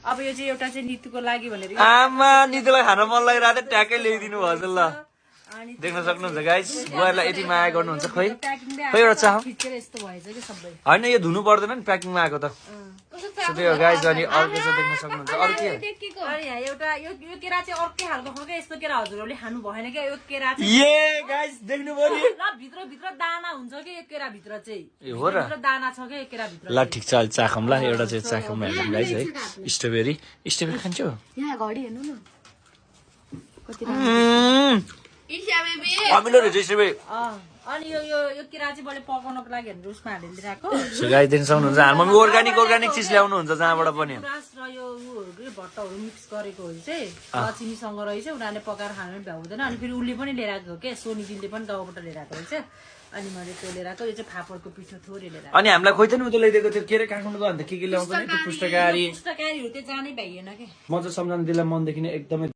अब यो चाहिँ एउटा चाहिँ नीतुको लागि भनेर आमा नितुलाई खान मन लागिरहेको थियो ट्याक्कै ल्याइदिनु भयो ल देख्न सक्नुहुन्छ गाइस बुवालाई यति माया गर्नुहुन्छ खोइ एउटा चाह यस्तो भएछ कि सबै होइन यो धुनु पर्दैन नि प्याकिङमा आएको त त्यही हो गाइस अनि अर्को चाहिँ देख्न सक्नुहुन्छ अरू के अनि यहाँ एउटा यो केरा चाहिँ अर्कै खालको हो क्या यस्तो केरा हजुरहरूले खानु भएन क्या यो केरा चाहिँ ए गाइस देख्नु पर्यो ल भित्र भित्र दाना हुन्छ कि यो केरा भित्र चाहिँ ए हो र भित्र दाना छ क्या यो केरा भित्र ल ठिक छ अहिले चाखौँ ल एउटा चाहिँ चाखौँ हेर्नु गाइस है स्ट्रबेरी खान्छौ यहाँ घडी हेर्नु न अमिलो रहेछ स्ट्रबेरी अनि यो केरा चाहिँ मैले पकाउनको लागि हेर्नु उसमा हालेर ल्याएको सो गाइस देख्न सक्नुहुन्छ हामी अर्गानिक चिज ल्याउनुहुन्छ जहाँबाट पनि गुराँस र यो भट्टहरू मिक्स गरेको चाहिँ चिनीसँग रहेछ उनीहरूले पकाएर खानु पनि भ्याउँदैन अनि फेरि उसले पनि लिएर आएको हो क्या सोनी दिदीले पनि गाउँबाट लिएर आएको रहेछ अनि मैले त्यो लिएर आएको यो चाहिँ फापरको पिठो थोरै लिएर अनि हामीलाई खोइ त नि उता ल्याइदिएको थियो के अरे काठमाडौँ अन्त के ल्याउँछ नि त्यो पुस्तकारी पुस्तकारीहरू त्यो जानै भ्याइएन क्या म चाहिँ सम्झाउनु त्यसलाई मनदेखि नै एकदमै